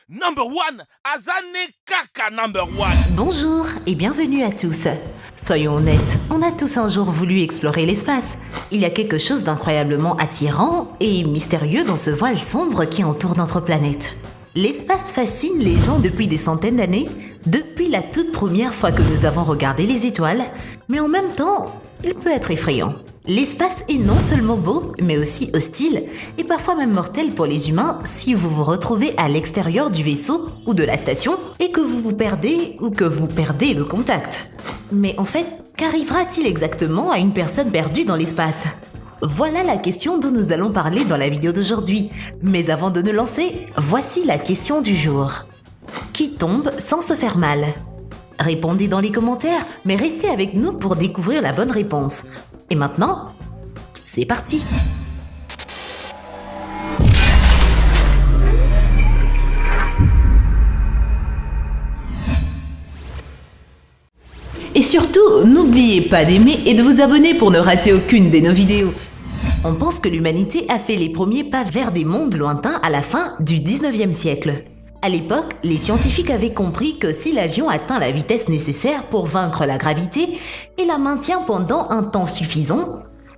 number one, Azane Kaka number one. Bonjour et bienvenue à tous. Soyons honnêtes, on a tous un jour voulu explorer l'espace. Il y a quelque chose d'incroyablement attirant et mystérieux dans ce voile sombre qui entoure notre planète. L'espace fascine les gens depuis des centaines d'années, depuis la toute première fois que nous avons regardé les étoiles, mais en même temps, il peut être effrayant. L'espace est non seulement beau, mais aussi hostile et parfois même mortel pour les humains si vous vous retrouvez à l'extérieur du vaisseau ou de la station et que vous vous perdez ou que vous perdez le contact. Mais en fait, qu'arrivera-t-il exactement à une personne perdue dans l'espace ? Voilà la question dont nous allons parler dans la vidéo d'aujourd'hui. Mais avant de nous lancer, voici la question du jour. Qui tombe sans se faire mal ? Répondez dans les commentaires, mais restez avec nous pour découvrir la bonne réponse. Et maintenant, c'est parti! Et surtout, n'oubliez pas d'aimer et de vous abonner pour ne rater aucune de nos vidéos. On pense que l'humanité a fait les premiers pas vers des mondes lointains à la fin du 19e siècle. À l'époque, les scientifiques avaient compris que si l'avion atteint la vitesse nécessaire pour vaincre la gravité et la maintient pendant un temps suffisant,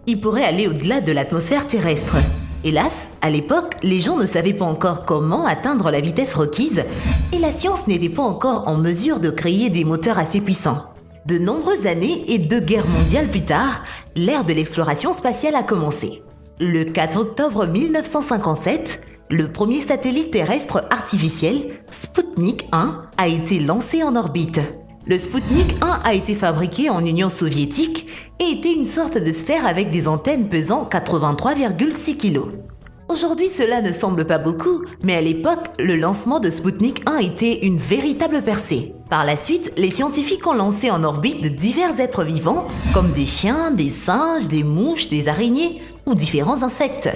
il pourrait aller au-delà de l'atmosphère terrestre. Hélas, à l'époque, les gens ne savaient pas encore comment atteindre la vitesse requise et la science n'était pas encore en mesure de créer des moteurs assez puissants. De nombreuses années et 2 guerres mondiales plus tard, l'ère de l'exploration spatiale a commencé. Le 4 octobre 1957, le premier satellite terrestre artificiel, Sputnik 1, a été lancé en orbite. Le Sputnik 1 a été fabriqué en Union soviétique et était une sorte de sphère avec des antennes pesant 83,6 kg. Aujourd'hui, cela ne semble pas beaucoup, mais à l'époque, le lancement de Sputnik 1 était une véritable percée. Par la suite, les scientifiques ont lancé en orbite de divers êtres vivants, comme des chiens, des singes, des mouches, des araignées ou différents insectes.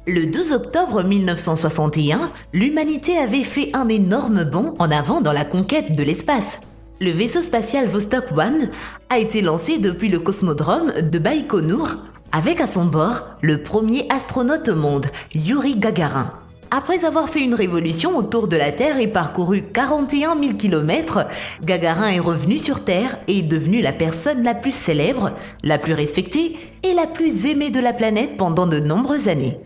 Le 12 octobre 1961, l'humanité avait fait un énorme bond en avant dans la conquête de l'espace. Le vaisseau spatial Vostok 1 a été lancé depuis le cosmodrome de Baïkonour, avec à son bord le premier astronaute au monde, Youri Gagarin. Après avoir fait une révolution autour de la Terre et parcouru 41 000 km, Gagarin est revenu sur Terre et est devenu la personne la plus célèbre, la plus respectée et la plus aimée de la planète pendant de nombreuses années.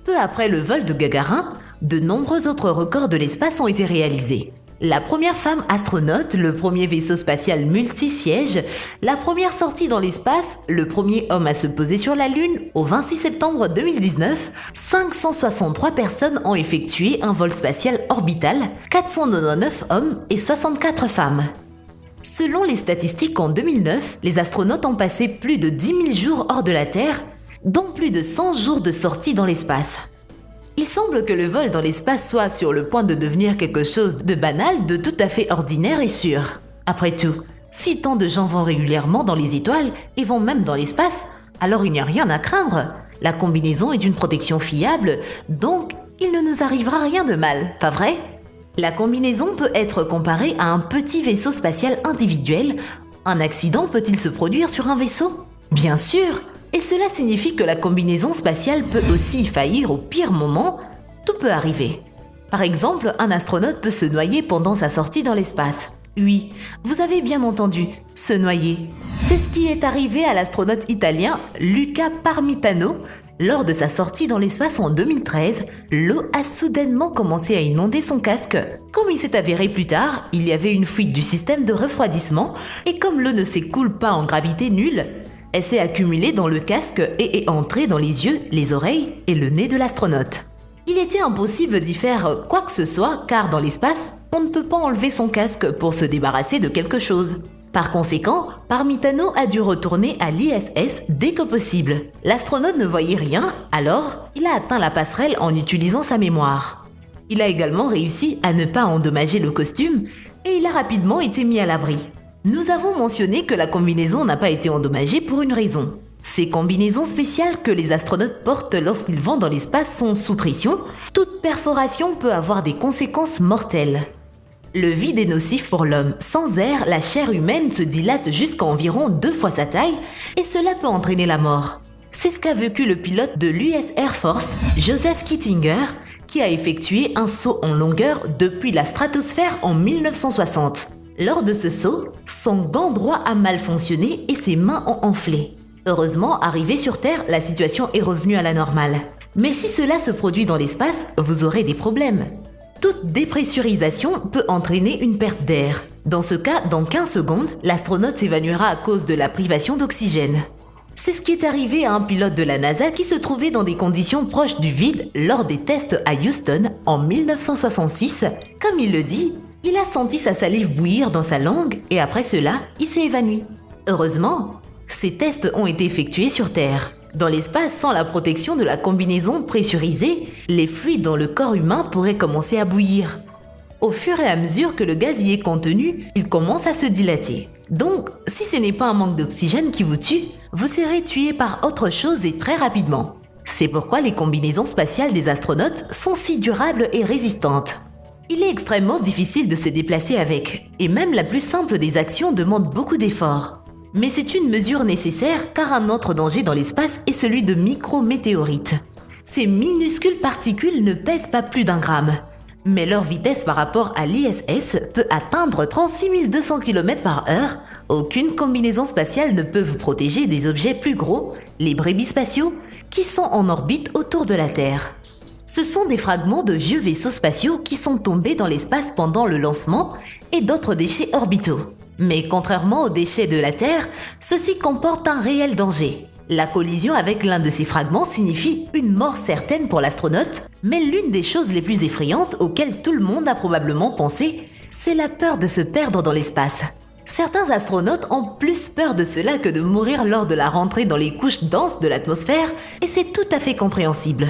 Peu après le vol de Gagarin, de nombreux autres records de l'espace ont été réalisés. La première femme astronaute, le premier vaisseau spatial multi-siège, la première sortie dans l'espace, le premier homme à se poser sur la Lune, au 26 septembre 2019, 563 personnes ont effectué un vol spatial orbital, 499 hommes et 64 femmes. Selon les statistiques en 2009, les astronautes ont passé plus de 10 000 jours hors de la Terre, dont plus de 100 jours de sortie dans l'espace. Il semble que le vol dans l'espace soit sur le point de devenir quelque chose de banal, de tout à fait ordinaire et sûr. Après tout, si tant de gens vont régulièrement dans les étoiles et vont même dans l'espace, alors il n'y a rien à craindre. La combinaison est une protection fiable, donc il ne nous arrivera rien de mal, pas vrai ? La combinaison peut être comparée à un petit vaisseau spatial individuel. Un accident peut-il se produire sur un vaisseau ? Bien sûr ! Et cela signifie que la combinaison spatiale peut aussi faillir au pire moment. Tout peut arriver. Par exemple, un astronaute peut se noyer pendant sa sortie dans l'espace. Oui, vous avez bien entendu, se noyer. C'est ce qui est arrivé à l'astronaute italien Luca Parmitano. Lors de sa sortie dans l'espace en 2013, l'eau a soudainement commencé à inonder son casque. Comme il s'est avéré plus tard, il y avait une fuite du système de refroidissement et comme l'eau ne s'écoule pas en gravité nulle, elle s'est accumulée dans le casque et est entrée dans les yeux, les oreilles et le nez de l'astronaute. Il était impossible d'y faire quoi que ce soit car dans l'espace, on ne peut pas enlever son casque pour se débarrasser de quelque chose. Par conséquent, Parmitano a dû retourner à l'ISS dès que possible. L'astronaute ne voyait rien, alors il a atteint la passerelle en utilisant sa mémoire. Il a également réussi à ne pas endommager le costume et il a rapidement été mis à l'abri. Nous avons mentionné que la combinaison n'a pas été endommagée pour une raison. Ces combinaisons spéciales que les astronautes portent lorsqu'ils vont dans l'espace sont sous pression. Toute perforation peut avoir des conséquences mortelles. Le vide est nocif pour l'homme. Sans air, la chair humaine se dilate jusqu'à environ 2 fois sa taille et cela peut entraîner la mort. C'est ce qu'a vécu le pilote de l'US Air Force, Joseph Kittinger, qui a effectué un saut en longueur depuis la stratosphère en 1960. Lors de ce saut, son gant droit a mal fonctionné et ses mains ont enflé. Heureusement, arrivé sur Terre, la situation est revenue à la normale. Mais si cela se produit dans l'espace, vous aurez des problèmes. Toute dépressurisation peut entraîner une perte d'air. Dans ce cas, dans 15 secondes, l'astronaute s'évanouira à cause de la privation d'oxygène. C'est ce qui est arrivé à un pilote de la NASA qui se trouvait dans des conditions proches du vide lors des tests à Houston en 1966. Comme il le dit, il a senti sa salive bouillir dans sa langue et après cela, il s'est évanoui. Heureusement, ces tests ont été effectués sur Terre. Dans l'espace, sans la protection de la combinaison pressurisée, les fluides dans le corps humain pourraient commencer à bouillir. Au fur et à mesure que le gaz y est contenu, il commence à se dilater. Donc, si ce n'est pas un manque d'oxygène qui vous tue, vous serez tué par autre chose et très rapidement. C'est pourquoi les combinaisons spatiales des astronautes sont si durables et résistantes. Il est extrêmement difficile de se déplacer avec, et même la plus simple des actions demande beaucoup d'efforts. Mais c'est une mesure nécessaire car un autre danger dans l'espace est celui de micrométéorites. Ces minuscules particules ne pèsent pas plus d'1 gramme. Mais leur vitesse par rapport à l'ISS peut atteindre 36 200 km/h. Aucune combinaison spatiale ne peut vous protéger des objets plus gros, les brébis spatiaux, qui sont en orbite autour de la Terre. Ce sont des fragments de vieux vaisseaux spatiaux qui sont tombés dans l'espace pendant le lancement et d'autres déchets orbitaux. Mais contrairement aux déchets de la Terre, ceux-ci comportent un réel danger. La collision avec l'un de ces fragments signifie une mort certaine pour l'astronaute, mais l'une des choses les plus effrayantes auxquelles tout le monde a probablement pensé, c'est la peur de se perdre dans l'espace. Certains astronautes ont plus peur de cela que de mourir lors de la rentrée dans les couches denses de l'atmosphère, et c'est tout à fait compréhensible.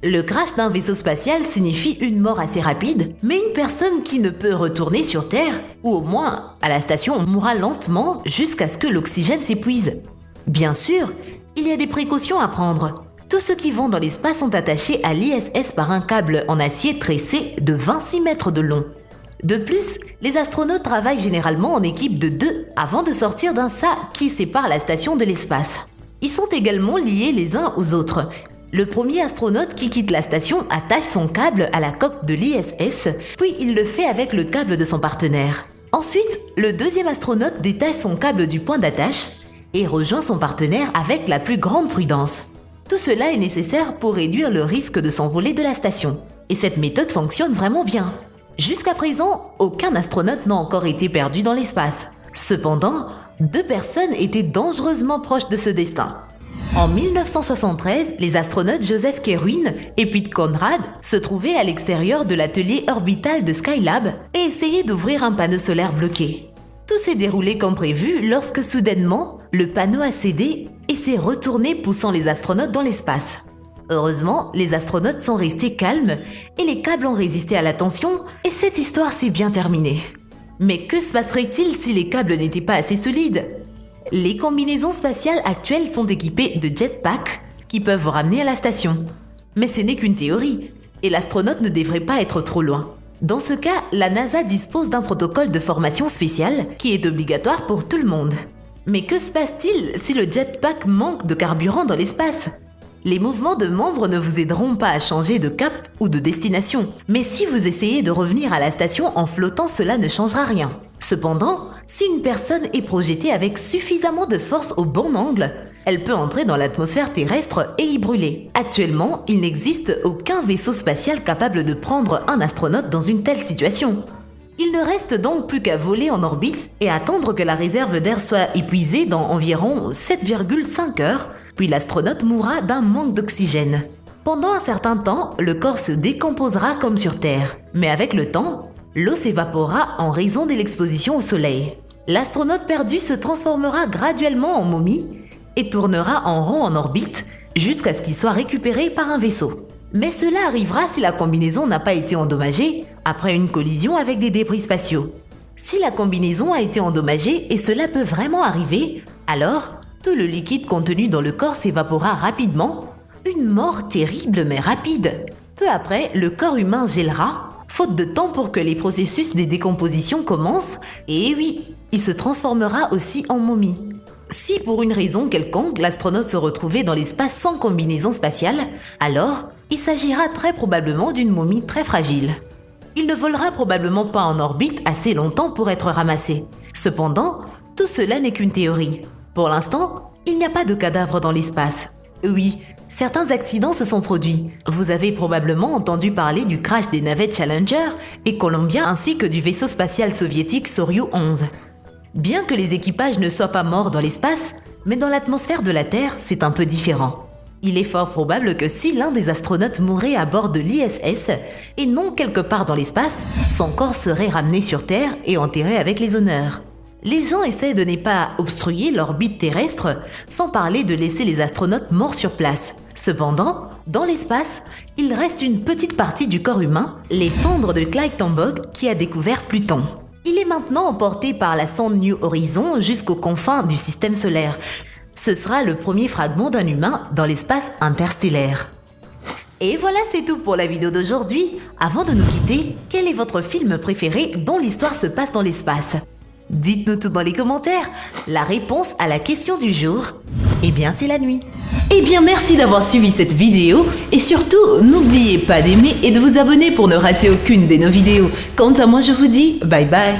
Le crash d'un vaisseau spatial signifie une mort assez rapide, mais une personne qui ne peut retourner sur Terre, ou au moins à la station, mourra lentement jusqu'à ce que l'oxygène s'épuise. Bien sûr, il y a des précautions à prendre. Tous ceux qui vont dans l'espace sont attachés à l'ISS par un câble en acier tressé de 26 mètres de long. De plus, les astronautes travaillent généralement en équipe de 2 avant de sortir d'un sas qui sépare la station de l'espace. Ils sont également liés les uns aux autres. Le premier astronaute qui quitte la station attache son câble à la coque de l'ISS, puis il le fait avec le câble de son partenaire. Ensuite, le deuxième astronaute détache son câble du point d'attache et rejoint son partenaire avec la plus grande prudence. Tout cela est nécessaire pour réduire le risque de s'envoler de la station. Et cette méthode fonctionne vraiment bien. Jusqu'à présent, aucun astronaute n'a encore été perdu dans l'espace. Cependant, 2 personnes étaient dangereusement proches de ce destin. En 1973, les astronautes Joseph Kerwin et Pete Conrad se trouvaient à l'extérieur de l'atelier orbital de Skylab et essayaient d'ouvrir un panneau solaire bloqué. Tout s'est déroulé comme prévu lorsque soudainement, le panneau a cédé et s'est retourné poussant les astronautes dans l'espace. Heureusement, les astronautes sont restés calmes et les câbles ont résisté à la tension et cette histoire s'est bien terminée. Mais que se passerait-il si les câbles n'étaient pas assez solides ? Les combinaisons spatiales actuelles sont équipées de jetpacks qui peuvent vous ramener à la station. Mais ce n'est qu'une théorie et l'astronaute ne devrait pas être trop loin. Dans ce cas, la NASA dispose d'un protocole de formation spécial qui est obligatoire pour tout le monde. Mais que se passe-t-il si le jetpack manque de carburant dans l'espace ? Les mouvements de membres ne vous aideront pas à changer de cap ou de destination. Mais si vous essayez de revenir à la station en flottant, cela ne changera rien. Cependant, si une personne est projetée avec suffisamment de force au bon angle, elle peut entrer dans l'atmosphère terrestre et y brûler. Actuellement, il n'existe aucun vaisseau spatial capable de prendre un astronaute dans une telle situation. Il ne reste donc plus qu'à voler en orbite et attendre que la réserve d'air soit épuisée dans environ 7,5 heures, puis l'astronaute mourra d'un manque d'oxygène. Pendant un certain temps, le corps se décomposera comme sur Terre, mais avec le temps, l'eau s'évaporera en raison de l'exposition au soleil. L'astronaute perdu se transformera graduellement en momie et tournera en rond en orbite jusqu'à ce qu'il soit récupéré par un vaisseau. Mais cela arrivera si la combinaison n'a pas été endommagée après une collision avec des débris spatiaux. Si la combinaison a été endommagée, et cela peut vraiment arriver, alors tout le liquide contenu dans le corps s'évaporera rapidement, une mort terrible mais rapide. Peu après, le corps humain gèlera, faute de temps pour que les processus de décomposition commencent, et oui, il se transformera aussi en momie. Si pour une raison quelconque l'astronaute se retrouvait dans l'espace sans combinaison spatiale, alors Il s'agira très probablement d'une momie très fragile. Il ne volera probablement pas en orbite assez longtemps pour être ramassé. Cependant, tout cela n'est qu'une théorie. Pour l'instant, il n'y a pas de cadavre dans l'espace. Oui, certains accidents se sont produits. Vous avez probablement entendu parler du crash des navettes Challenger et Columbia ainsi que du vaisseau spatial soviétique Soyuz 11. Bien que les équipages ne soient pas morts dans l'espace, mais dans l'atmosphère de la Terre, c'est un peu différent. Il est fort probable que si l'un des astronautes mourait à bord de l'ISS et non quelque part dans l'espace, son corps serait ramené sur Terre et enterré avec les honneurs. Les gens essaient de ne pas obstruer l'orbite terrestre, sans parler de laisser les astronautes morts sur place. Cependant, dans l'espace, il reste une petite partie du corps humain, les cendres de Clyde Tombaugh qui a découvert Pluton. Il est maintenant emporté par la sonde New Horizons jusqu'aux confins du système solaire. Ce sera le premier fragment d'un humain dans l'espace interstellaire. Et voilà, c'est tout pour la vidéo d'aujourd'hui. Avant de nous quitter, quel est votre film préféré dont l'histoire se passe dans l'espace? Dites-nous tout dans les commentaires. La réponse à la question du jour, eh bien c'est la nuit. Eh bien merci d'avoir suivi cette vidéo et surtout n'oubliez pas d'aimer et de vous abonner pour ne rater aucune de nos vidéos. Quant à moi je vous dis bye bye.